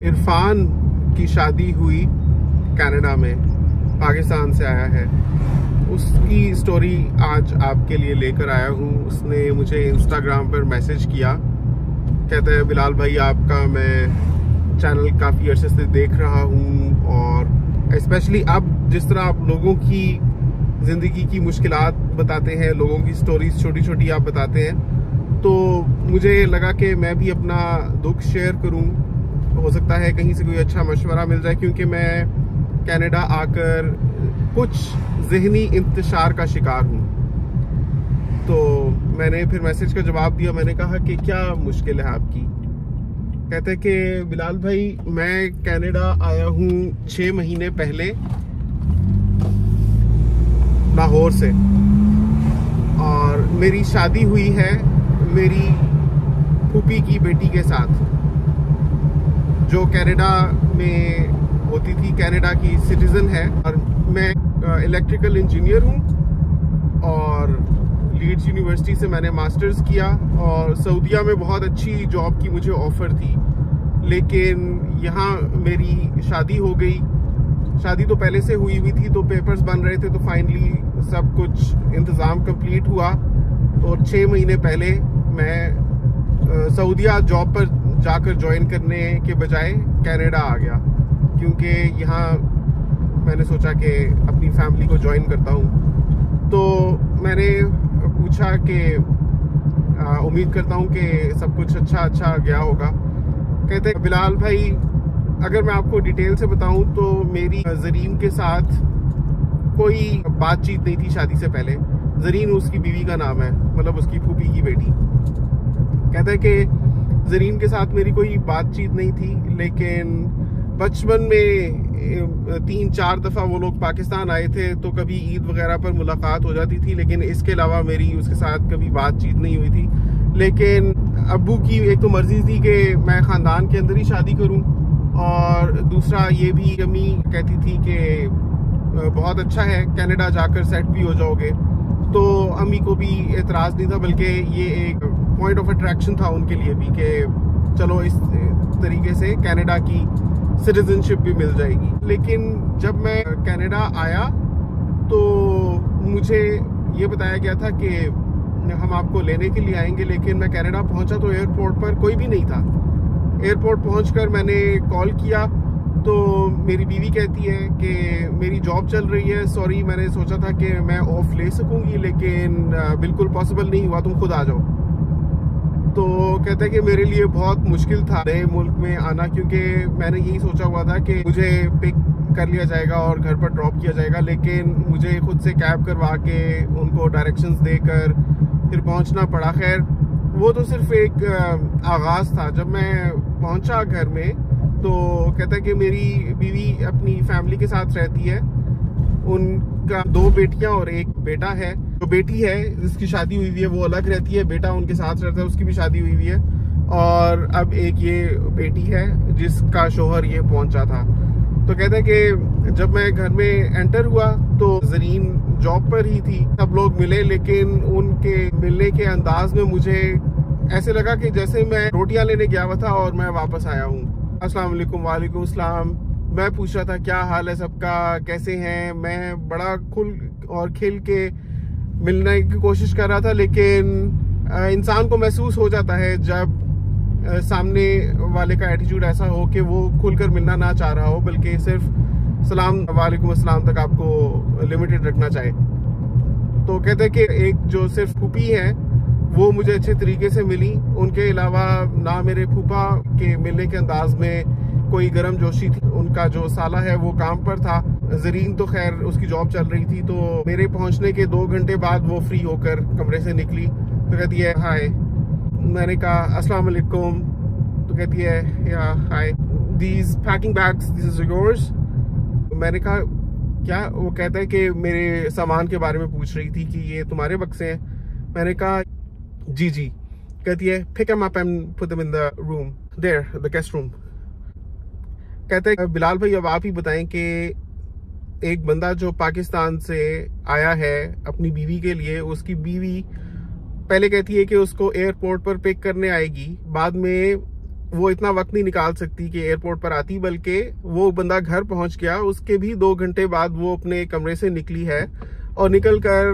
इरफान की शादी हुई कनाडा में, पाकिस्तान से आया है। उसकी स्टोरी आज आपके लिए लेकर आया हूँ। उसने मुझे इंस्टाग्राम पर मैसेज किया, कहता है बिलाल भाई आपका मैं चैनल काफ़ी अर्से से देख रहा हूँ और स्पेशली अब जिस तरह आप लोगों की ज़िंदगी की मुश्किलात बताते हैं, लोगों की स्टोरीज छोटी छोटी आप बताते हैं, तो मुझे लगा कि मैं भी अपना दुख शेयर करूँ। हो सकता है कहीं से कोई अच्छा मशवरा मिल जाए, क्योंकि मैं कनाडा आकर कुछ ज़हनी इंतशार का शिकार हूँ। तो मैंने फिर मैसेज का जवाब दिया। मैंने कहा कि क्या मुश्किल है आपकी। कहते कि बिलाल भाई मैं कनाडा आया हूँ 6 महीने पहले लाहौर से, और मेरी शादी हुई है मेरी फूफी की बेटी के साथ, जो कनाडा में होती थी, कनाडा की सिटीजन है। और मैं इलेक्ट्रिकल इंजीनियर हूँ और लीड्स यूनिवर्सिटी से मैंने मास्टर्स किया, और सऊदीया में बहुत अच्छी जॉब की मुझे ऑफ़र थी, लेकिन यहाँ मेरी शादी हो गई। शादी तो पहले से हुई थी, तो पेपर्स बन रहे थे, तो फाइनली सब कुछ इंतज़ाम कंप्लीट हुआ। और 6 महीने पहले मैं सऊदीया जॉब पर जाकर ज्वाइन करने के बजाय कनाडा आ गया, क्योंकि यहाँ मैंने सोचा कि अपनी फैमिली को ज्वाइन करता हूँ। तो मैंने पूछा कि उम्मीद करता हूँ कि सब कुछ अच्छा गया होगा। कहते बिलाल भाई अगर मैं आपको डिटेल से बताऊँ तो मेरी ज़रीन के साथ कोई बातचीत नहीं थी शादी से पहले। ज़रीन उसकी बीवी का नाम है, मतलब उसकी फूफी की बेटी। कहता है कि ज़रीन के साथ मेरी कोई बातचीत नहीं थी, लेकिन बचपन में 3-4 दफ़ा वो लोग पाकिस्तान आए थे, तो कभी ईद वगैरह पर मुलाकात हो जाती थी, लेकिन इसके अलावा मेरी उसके साथ कभी बातचीत नहीं हुई थी। लेकिन अब्बू की एक तो मर्ज़ी थी कि मैं ख़ानदान के अंदर ही शादी करूं, और दूसरा ये भी अम्मी कहती थी कि बहुत अच्छा है कनाडा जाकर सेट भी हो जाओगे। तो अम्मी को भी एतराज़ नहीं था, बल्कि ये एक पॉइंट ऑफ अट्रैक्शन था उनके लिए भी कि चलो इस तरीके से कनाडा की सिटीजनशिप भी मिल जाएगी। लेकिन जब मैं कनाडा आया तो मुझे ये बताया गया था कि हम आपको लेने के लिए आएंगे, लेकिन मैं कनाडा पहुंचा तो एयरपोर्ट पर कोई भी नहीं था। एयरपोर्ट पहुंचकर मैंने कॉल किया तो मेरी बीवी कहती है कि मेरी जॉब चल रही है, सॉरी मैंने सोचा था कि मैं ऑफ ले सकूंगी, लेकिन बिल्कुल पॉसिबल नहीं हुआ, तुम खुद आ जाओ। तो कहते हैं कि मेरे लिए बहुत मुश्किल था नए मुल्क में आना, क्योंकि मैंने यही सोचा हुआ था कि मुझे पिक कर लिया जाएगा और घर पर ड्रॉप किया जाएगा, लेकिन मुझे खुद से कैब करवा के उनको डायरेक्शंस देकर फिर पहुंचना पड़ा। खैर वो तो सिर्फ एक आगाज़ था। जब मैं पहुंचा घर में तो कहता है कि मेरी बीवी अपनी फैमिली के साथ रहती है, उनका 2 बेटियां और 1 बेटा है। जो बेटी है जिसकी शादी हुई है वो अलग रहती है, बेटा उनके साथ रहता है, उसकी भी शादी हुई है। और अब एक ये बेटी है जिसका शोहर ये पहुंचा था। तो कहता है कि जब मैं घर में एंटर हुआ तो ज़रीन जॉब पर ही थी। सब लोग मिले, लेकिन उनके मिलने के अंदाज में मुझे ऐसे लगा कि जैसे मैं रोटियां लेने गया हुआ था और मैं वापस आया हूँ। अस्सलाम वालेकुम। वालेकुम अस्सलाम। मैं पूछ रहा था क्या हाल है सबका, कैसे हैं। मैं बड़ा खुल और खिल के मिलने की कोशिश कर रहा था, लेकिन इंसान को महसूस हो जाता है जब सामने वाले का एटीट्यूड ऐसा हो कि वो खुलकर मिलना ना चाह रहा हो, बल्कि सिर्फ सलाम वालेकुम अस्सलाम तक आपको लिमिटेड रखना चाहे। तो कहते हैं कि एक जो सिर्फ फूफी है वो मुझे अच्छे तरीके से मिली, उनके अलावा ना मेरे फूफा के मिलने के अंदाज में कोई गर्म जोशी थी। उनका जो साला है वो काम पर था। ज़रीन तो खैर उसकी जॉब चल रही थी, तो मेरे पहुंचने के 2 घंटे बाद वो फ्री होकर कमरे से निकली। तो कहती है हाय। मैंने कहा अस्सलाम वालेकुम। तो कहती है या hi, these packing bags this is yours. मैंने कहा क्या। वो कहता है कि मेरे सामान के बारे में पूछ रही थी कि ये तुम्हारे बक्से हैं। मैंने कहा जी। कहती है pick them up and put them in the room there, the guest room. कहते हैं बिलाल भाई अब आप ही बताएं कि एक बंदा जो पाकिस्तान से आया है अपनी बीवी के लिए, उसकी बीवी पहले कहती है कि उसको एयरपोर्ट पर पिक करने आएगी, बाद में वो इतना वक्त नहीं निकाल सकती कि एयरपोर्ट पर आती, बल्कि वो बंदा घर पहुंच गया, उसके भी 2 घंटे बाद वो अपने कमरे से निकली है और निकल कर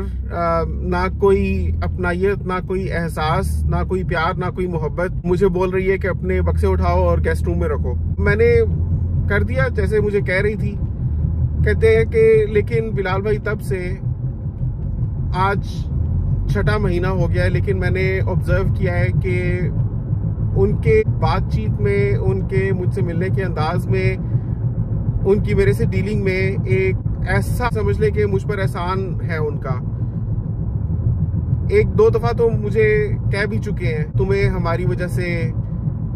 ना कोई अपनायत, ना कोई एहसास, ना कोई प्यार, ना कोई मोहब्बत, मुझे बोल रही है कि अपने बक्से उठाओ और गेस्ट रूम में रखो। मैंने कर दिया जैसे मुझे कह रही थी। कहते हैं कि लेकिन बिलाल भाई तब से आज 6वां महीना हो गया है, लेकिन मैंने ऑब्जर्व किया है कि उनके बातचीत में, उनके मुझसे मिलने के अंदाज में, उनकी मेरे से डीलिंग में एक ऐसा समझ ले कि मुझ पर एहसान है उनका। 1-2 दफा तो मुझे कह भी चुके हैं तुम्हें हमारी वजह से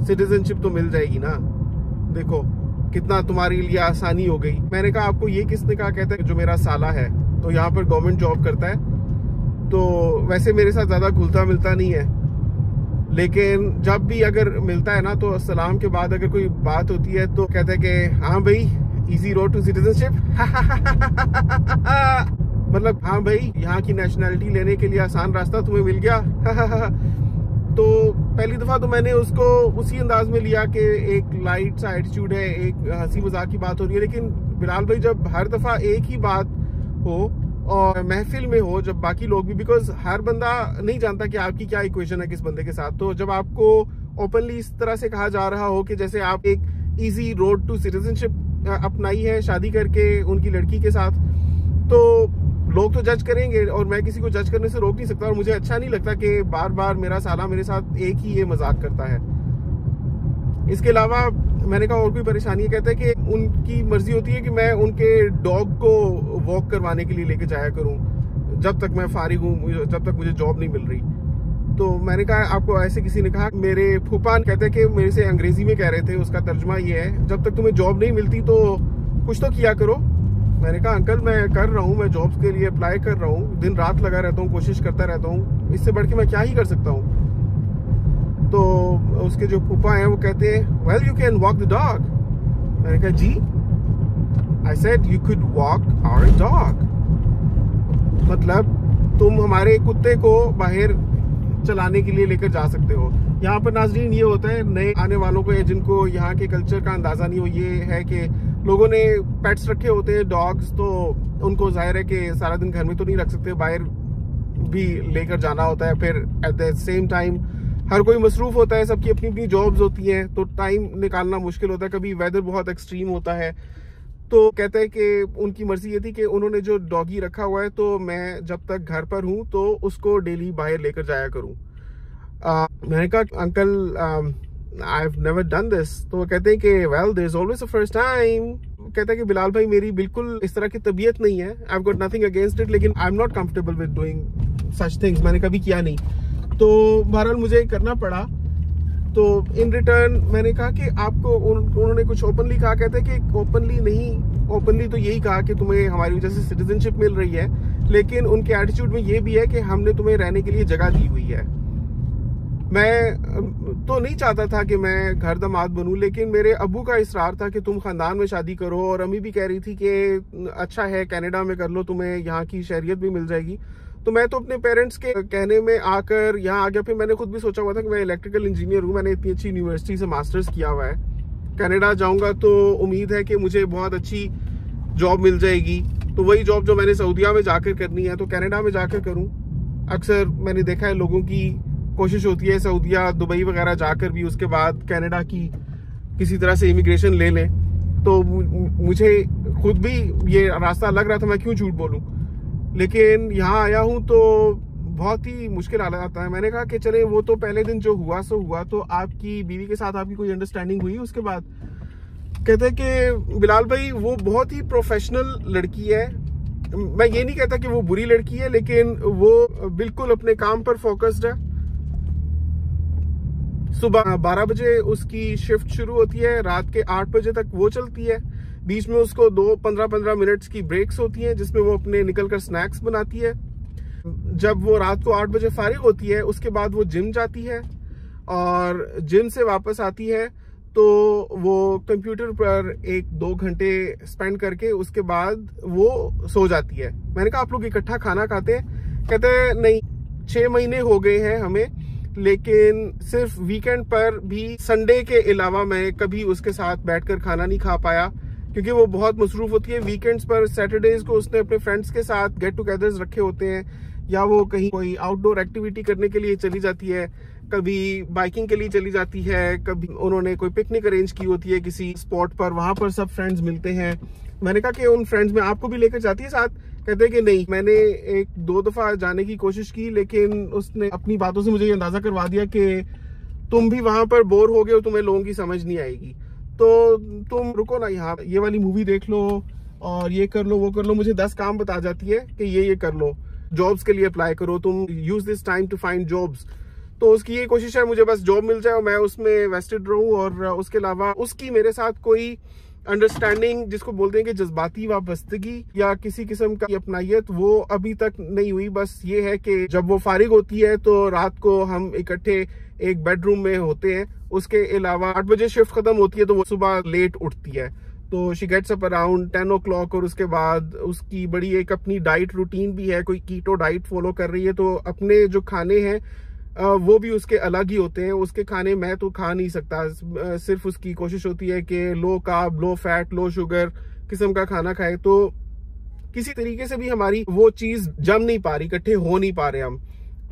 सिटीजनशिप तो मिल जाएगी ना, देखो कितना तुम्हारे लिए आसानी हो गई। मैंने कहा आपको ये किसने कहा? कहता है जो मेरा साला है तो यहाँ पर गवर्नमेंट जॉब करता है, तो वैसे मेरे साथ ज्यादा घुलता मिलता नहीं है, लेकिन जब भी अगर मिलता है ना तो सलाम के बाद अगर कोई बात होती है तो कहता है कि हाँ भाई इजी रोड टू सिटीजनशिप। मतलब हाँ भाई यहाँ की नेशनैलिटी लेने के लिए आसान रास्ता तुम्हें मिल गया। तो पहली दफा तो मैंने उसको उसी अंदाज में लिया कि एक लाइट सा एटीट्यूड है, एक हंसी मजाक की बात हो रही है। लेकिन बिलाल भाई जब हर दफा एक ही बात हो और महफिल में हो, जब बाकी लोग भी, बिकॉज हर बंदा नहीं जानता कि आपकी क्या इक्वेशन है किस बंदे के साथ, तो जब आपको ओपनली इस तरह से कहा जा रहा हो कि जैसे आप एक इजी रोड टू सिटीजनशिप अपनाई है शादी करके उनकी लड़की के साथ, तो लोग तो जज करेंगे और मैं किसी को जज करने से रोक नहीं सकता। और मुझे अच्छा नहीं लगता कि बार बार मेरा साला मेरे साथ एक ही ये मजाक करता है। इसके अलावा मैंने कहा और कोई परेशानी है? कहते हैं कि उनकी मर्जी होती है कि मैं उनके डॉग को वॉक करवाने के लिए लेके जाया करूं जब तक मैं फारिग हूं, जब तक मुझे जॉब नहीं मिल रही। तो मैंने कहा आपको ऐसे किसी ने कहा? मेरे फूफा कहते हैं कि मेरे से अंग्रेजी में कह रहे थे, उसका तर्जुमा ये है जब तक तुम्हें जॉब नहीं मिलती तो कुछ तो किया करो। मैंने कहा अंकल मैं कर रहा हूँ, मैं जॉब्स के लिए अप्लाई कर रहा हूँ, दिन रात लगा रहता हूँ, कोशिश करता रहता हूँ, इससे बढ़ के मैं क्या ही कर सकता हूँ। तो उसके जो फूफा हैं वो कहते हैं well you can walk the dog. मैंने कहा जी, I said you could walk our dog, मतलब तुम हमारे कुत्ते को बाहर चलाने के लिए लेकर जा सकते हो। यहाँ पर नाजरीन ये होता है नए आने वालों को या जिनको यहाँ के कल्चर का अंदाजा नहीं हो, ये है कि लोगों ने पेट्स रखे होते हैं डॉग्स, तो उनको जाहिर है कि सारा दिन घर में तो नहीं रख सकते, बाहर भी लेकर जाना होता है। फिर एट द सेम टाइम हर कोई मसरूफ होता है, सबकी अपनी अपनी जॉब्स होती हैं, तो टाइम निकालना मुश्किल होता है। कभी वेदर बहुत एक्सट्रीम होता है, तो कहते हैं कि उनकी मर्जी ये थी कि उन्होंने जो डॉगी रखा हुआ है तो मैं जब तक घर पर हूँ तो उसको डेली बाहर लेकर जाया करूँ। मैंने कहा uncle I have never done this. तो वो कहते हैं कि well there is always a first time. कहता है कि बिलाल भाई मेरी बिल्कुल इस तरह की तबीयत नहीं है, I have got nothing against it, लेकिन I am not comfortable with doing such things. मैंने कभी किया नहीं, तो बहरहाल मुझे करना पड़ा। तो इन रिटर्न मैंने कहा कि आपको उन्होंने कुछ ओपनली कहा। कहते हैं कि ओपनली नहीं, ओपनली तो यही कहा कि तुम्हें हमारी वजह से सिटीजनशिप मिल रही है, लेकिन उनके एटीट्यूड में ये भी है कि हमने तुम्हें रहने के लिए जगह दी हुई है। मैं तो नहीं चाहता था कि मैं घर दामाद बनूं, लेकिन मेरे अब्बू का इसरार था कि तुम खानदान में शादी करो, और अम्मी भी कह रही थी कि अच्छा है कनाडा में कर लो, तुम्हें यहाँ की शहरियत भी मिल जाएगी। तो मैं तो अपने पेरेंट्स के कहने में आकर यहाँ आ गया। फिर मैंने खुद भी सोचा हुआ था कि मैं इलेक्ट्रिकल इंजीनियर हूँ, मैंने इतनी अच्छी यूनिवर्सिटी से मास्टर्स किया हुआ है, कनाडा जाऊँगा तो उम्मीद है कि मुझे बहुत अच्छी जॉब मिल जाएगी। तो वही जॉब जो मैंने सऊदीया में जाकर करनी है तो कनाडा में जाकर करूँ। अक्सर मैंने देखा है लोगों की कोशिश होती है सऊदीया, दुबई वगैरह जाकर भी उसके बाद कनाडा की किसी तरह से इमिग्रेशन ले लें। तो मुझे खुद भी ये रास्ता लग रहा था, मैं क्यों झूठ बोलूं, लेकिन यहाँ आया हूँ तो बहुत ही मुश्किल हालत आता है। मैंने कहा कि चले वो तो पहले दिन जो हुआ सो हुआ, तो आपकी बीवी के साथ आपकी कोई अंडरस्टैंडिंग हुई उसके बाद? कहते हैं कि बिलाल भाई वो बहुत ही प्रोफेशनल लड़की है। मैं ये नहीं कहता कि वो बुरी लड़की है, लेकिन वो बिल्कुल अपने काम पर फोकस्ड है। सुबह 12 बजे उसकी शिफ्ट शुरू होती है, रात के 8 बजे तक वो चलती है। बीच में उसको 15-15 मिनट्स की ब्रेक्स होती हैं जिसमें वो अपने निकलकर स्नैक्स बनाती है। जब वो रात को 8 बजे फारिग होती है उसके बाद वो जिम जाती है, और जिम से वापस आती है तो वो कंप्यूटर पर 1-2 घंटे स्पेंड करके उसके बाद वो सो जाती है। मैंने कहा आप लोग इकट्ठा खाना खाते हैं? कहते हैं नहीं, 6 महीने हो गए हैं हमें, लेकिन सिर्फ वीकेंड पर भी संडे के अलावा मैं कभी उसके साथ बैठकर खाना नहीं खा पाया, क्योंकि वो बहुत मसरूफ होती है। वीकेंड्स पर सैटरडेज को उसने अपने फ्रेंड्स के साथ गेट टुगेदर्स रखे होते हैं, या वो कहीं कोई आउटडोर एक्टिविटी करने के लिए चली जाती है, कभी बाइकिंग के लिए चली जाती है, कभी उन्होंने कोई पिकनिक अरेंज की होती है किसी स्पॉट पर, वहां पर सब फ्रेंड्स मिलते हैं। मैंने कहा कि उन फ्रेंड्स में आपको भी लेकर जाती है साथ? कहते हैं कि नहीं, मैंने 1-2 दफा जाने की कोशिश की, लेकिन उसने अपनी बातों से मुझे ये अंदाजा करवा दिया कि तुम भी वहां पर बोर हो गए हो, तुम्हें लोगों की समझ नहीं आएगी, तो तुम रुको ना, यहाँ ये वाली मूवी देख लो और ये कर लो वो कर लो। मुझे 10 काम बता जाती है कि ये कर लो, जॉब्स के लिए अप्लाई करो, तुम use this time to find jobs. तो उसकी ये कोशिश है मुझे बस जॉब मिल जाए और मैं उसमें वेस्टेड रहूं, और उसके अलावा उसकी मेरे साथ कोई अंडरस्टैंडिंग, जिसको बोलते हैं कि जज्बाती वाबस्तगी या किसी किस्म का अपनाइयत, वो अभी तक नहीं हुई। बस ये है कि जब वो फारिग होती है तो रात को हम इकट्ठे एक बेडरूम में होते हैं। उसके अलावा 8 बजे शिफ्ट खत्म होती है तो वो सुबह लेट उठती है, तो she gets up around 10 o'clock, और उसके बाद उसकी बड़ी एक अपनी डाइट रूटीन भी है, कोई कीटो डाइट फॉलो कर रही है, तो अपने जो खाने हैं वो भी उसके अलग ही होते हैं। उसके खाने मैं तो खा नहीं सकता, सिर्फ उसकी कोशिश होती है कि low carb, low fat, low sugar किस्म का खाना खाए। तो किसी तरीके से भी हमारी वो चीज जम नहीं पा रही, इकट्ठे हो नहीं पा रहे हम।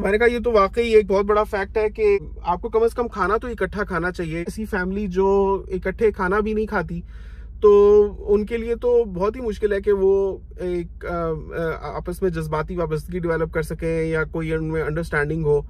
मैंने कहा ये तो वाकई एक बहुत बड़ा फैक्ट है कि आपको कम से कम खाना तो इकट्ठा खाना चाहिए। ऐसी फैमिली जो इकट्ठे खाना भी नहीं खाती, तो उनके लिए तो बहुत ही मुश्किल है कि वो एक आपस में जज्बाती वाबस्तगी डेवलप कर सके या कोई उनमें अंडरस्टैंडिंग हो।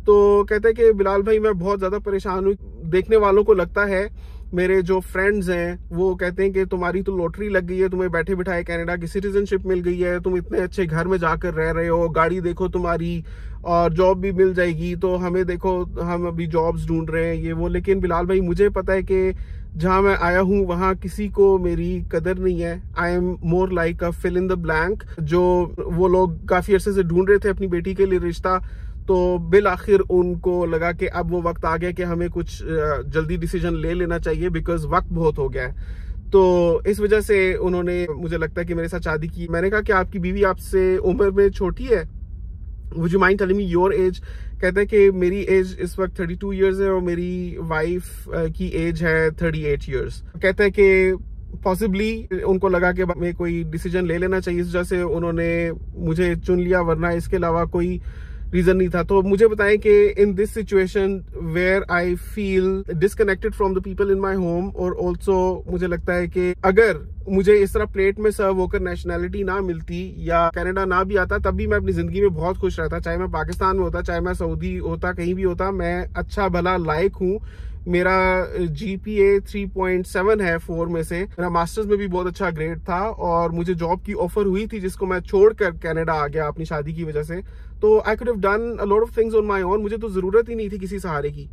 तो कहते हैं कि बिलाल भाई मैं बहुत ज़्यादा परेशान हूँ। देखने वालों को लगता है, मेरे जो फ्रेंड्स हैं वो कहते हैं कि तुम्हारी तो लॉटरी लग गई है, तुम्हें बैठे बिठाए कनाडा की सिटीजनशिप मिल गई है, तुम इतने अच्छे घर में जाकर रह रहे हो, गाड़ी देखो तुम्हारी, और जॉब भी मिल जाएगी, तो हमें देखो हम अभी जॉब्स ढूंढ रहे हैं ये वो। लेकिन बिलाल भाई मुझे पता है कि जहाँ मैं आया हूँ वहाँ किसी को मेरी कदर नहीं है। I am more like a fill in the blank, जो वो लोग काफ़ी अरसे से ढूंढ रहे थे अपनी बेटी के लिए रिश्ता, तो बिल आखिर उनको लगा कि अब वो वक्त आ गया कि हमें कुछ जल्दी डिसीजन ले लेना चाहिए, बिकॉज वक्त बहुत हो गया है। तो इस वजह से उन्होंने, मुझे लगता है कि मेरे साथ शादी की। मैंने कहा कि आपकी बीवी आपसे उम्र में छोटी है, would you mind telling me your age? कहते हैं कि मेरी एज इस वक्त 32 ईयर्स है और मेरी वाइफ की एज है 38 ईयर्स। कहते हैं कि पॉसिबली उनको लगा कि मैं कोई डिसीजन ले लेना चाहिए, इस वजह से उन्होंने मुझे चुन लिया, वरना इसके अलावा कोई रीजन नहीं था। तो मुझे बताएं कि in this situation where I feel disconnected from the people in my home, और ऑल्सो मुझे लगता है कि अगर मुझे इस तरह प्लेट में सर्व होकर नेशनैलिटी ना मिलती या कनाडा ना भी आता, तब भी मैं अपनी जिंदगी में बहुत खुश रहता। चाहे मैं पाकिस्तान में होता, चाहे मैं सऊदी होता, कहीं भी होता, मैं अच्छा भला लायक हूँ। मेरा GPA 3.7 है 4 में से। मेरा मास्टर्स में भी बहुत अच्छा ग्रेड था और मुझे जॉब की ऑफर हुई थी जिसको मैं छोड़कर कनाडा आ गया अपनी शादी की वजह से। तो I could have done a lot of things on my own, मुझे तो जरूरत ही नहीं थी किसी सहारे की।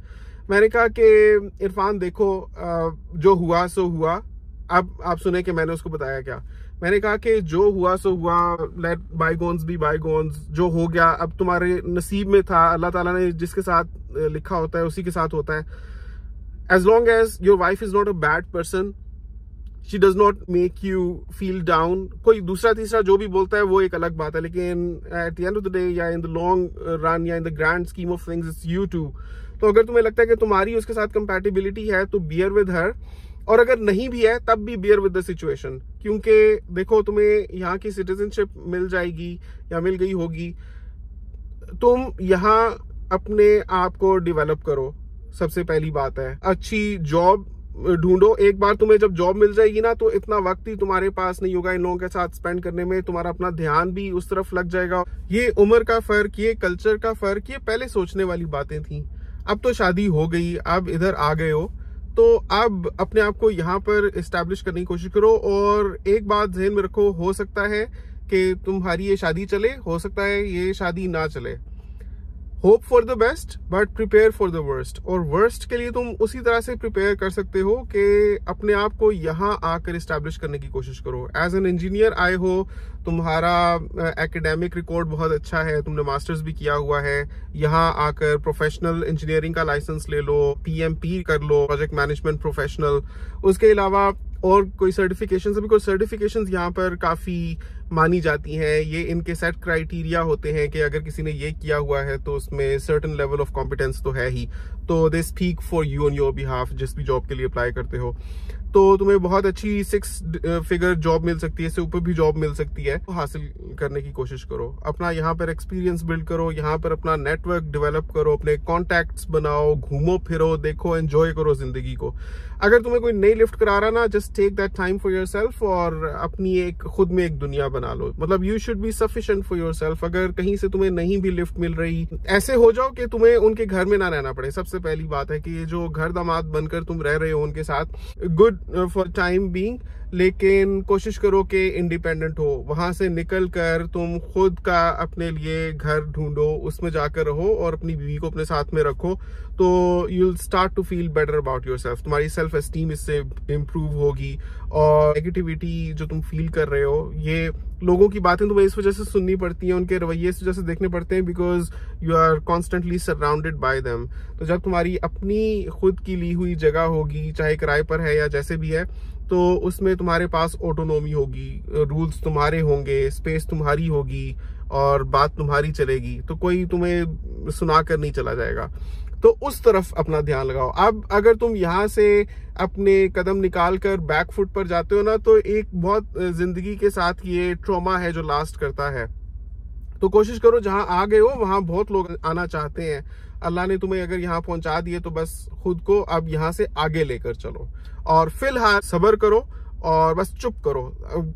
मैंने कहा कि इरफान देखो, जो हुआ सो हुआ। अब आप सुने कि मैंने उसको बताया क्या। मैंने कहा कि जो हुआ सो हुआ, लेट बायगोन्स बी बायगोन्स, जो हो गया अब तुम्हारे नसीब में था। अल्लाह ताला ने जिसके साथ लिखा होता है उसी के साथ होता है। As long as your wife is not a bad person, she does not make you feel down. कोई दूसरा तीसरा जो भी बोलता है वो एक अलग बात है, लेकिन at the end of the day या in the long run या in the grand scheme of things it's you two. तो अगर तुम्हें लगता है कि तुम्हारी उसके साथ compatibility है तो bear with her, और अगर नहीं भी है तब भी bear with the situation, क्योंकि देखो तुम्हें यहाँ की सिटीजनशिप मिल जाएगी या मिल गई होगी। तुम यहाँ अपने आप को डिवेलप करो, सबसे पहली बात है। अच्छी जॉब ढूंढो। एक बार तुम्हें जब जॉब मिल जाएगी ना, तो इतना वक्त ही तुम्हारे पास नहीं होगा इन लोगों के साथ स्पेंड करने में, तुम्हारा अपना ध्यान भी उस तरफ लग जाएगा। ये उम्र का फर्क, ये कल्चर का फर्क, ये पहले सोचने वाली बातें थी। अब तो शादी हो गई, अब इधर आ गए हो, तो अब अपने आप को यहाँ पर इस्टेब्लिश करने की कोशिश करो। और एक बात ध्यान में रखो, हो सकता है कि तुम्हारी ये शादी चले, हो सकता है ये शादी ना चले। Hope for the best but prepare for the worst. और वर्स्ट के लिए तुम उसी तरह से प्रिपेयर कर सकते हो कि अपने आप को यहाँ आकर इस्टेब्लिश करने की कोशिश करो। एज एन इंजीनियर आए हो, तुम्हारा एकेडमिक रिकॉर्ड बहुत अच्छा है, तुमने मास्टर्स भी किया हुआ है। यहाँ आकर प्रोफेशनल इंजीनियरिंग का लाइसेंस ले लो, PMP कर लो, प्रोजेक्ट मैनेजमेंट प्रोफेशनल। उसके अलावा और कोई सर्टिफिकेशंस, अभी कोई सर्टिफिकेशंस यहाँ पर काफ़ी मानी जाती हैं। ये इनके सेट क्राइटेरिया होते हैं कि अगर किसी ने ये किया हुआ है तो उसमें सर्टेन लेवल ऑफ कॉम्पिटेंस तो है ही, तो they speak for you on your behalf जिस भी जॉब के लिए अप्लाई करते हो। तो तुम्हें बहुत अच्छी 6 फिगर जॉब मिल सकती है, इससे ऊपर भी जॉब मिल सकती है। तो हासिल करने की कोशिश करो, अपना यहाँ पर एक्सपीरियंस बिल्ड करो, यहाँ पर अपना नेटवर्क डेवलप करो, अपने कॉन्टैक्ट्स बनाओ, घूमो फिरो, देखो, एंजॉय करो जिंदगी को। अगर तुम्हें कोई नहीं लिफ्ट करा रहा ना, just take that time for yourself और अपनी एक खुद में एक दुनिया बना लो। मतलब you should be sufficient for yourself. अगर कहीं से तुम्हें नहीं भी लिफ्ट मिल रही, ऐसे हो जाओ कि तुम्हें उनके घर में ना रहना पड़े। सबसे पहली बात है कि ये जो घर दामाद बनकर तुम रह रहे हो उनके साथ, गुड फॉर टाइम बीइंग, लेकिन कोशिश करो कि इंडिपेंडेंट हो। वहां से निकल कर तुम खुद का अपने लिए घर ढूंढो, उसमें जाकर रहो और अपनी बीवी को अपने साथ में रखो, तो you will start to feel better about yourself. तुम्हारी सेल्फ एस्टीम इससे इम्प्रूव होगी। और नेगेटिविटी जो तुम फील कर रहे हो, ये लोगों की बातें तुम्हें इस वजह से सुननी पड़ती हैं, उनके रवैये इस वजह से देखने पड़ते हैं, because you are constantly surrounded by them. तो जब तुम्हारी अपनी खुद की ली हुई जगह होगी, चाहे किराए पर है या जैसे भी है, तो उसमें तुम्हारे पास ऑटोनोमी होगी, रूल्स तुम्हारे होंगे, स्पेस तुम्हारी होगी और बात तुम्हारी चलेगी, तो कोई तुम्हें सुना कर नहीं चला जाएगा। तो उस तरफ अपना ध्यान लगाओ। अब अगर तुम यहाँ से अपने कदम निकाल कर बैक फुट पर जाते हो ना, तो एक बहुत जिंदगी के साथ ये ट्रॉमा है जो लास्ट करता है। तो कोशिश करो, जहां आ गए हो वहां बहुत लोग आना चाहते हैं। अल्लाह ने तुम्हें अगर यहाँ पहुंचा दिए तो बस खुद को अब यहाँ से आगे लेकर चलो और फिलहाल सब्र करो और बस चुप करो।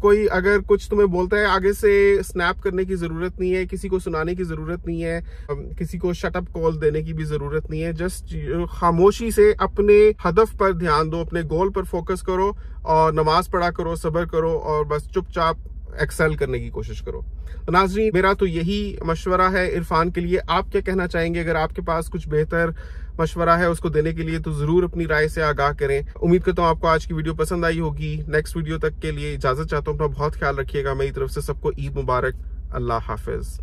कोई अगर कुछ तुम्हें बोलता है, आगे से स्नैप करने की जरूरत नहीं है, किसी को सुनाने की जरूरत नहीं है, किसी को शट अप कॉल देने की भी जरूरत नहीं है। जस्ट खामोशी से अपने हदफ पर ध्यान दो, अपने गोल पर फोकस करो और नमाज पढ़ा करो, सब्र करो और बस चुपचाप एक्सेल करने की कोशिश करो। नाज़रीन, मेरा तो यही मशवरा है इरफान के लिए। आप क्या कहना चाहेंगे? अगर आपके पास कुछ बेहतर मशवरा है उसको देने के लिए तो जरूर अपनी राय से आगाह करें। उम्मीद करता हूँ आपको आज की वीडियो पसंद आई होगी। नेक्स्ट वीडियो तक के लिए इजाजत चाहता हूँ। अपना बहुत ख्याल रखिएगा। मेरी तरफ से सबको ईद मुबारक। अल्लाह हाफिज।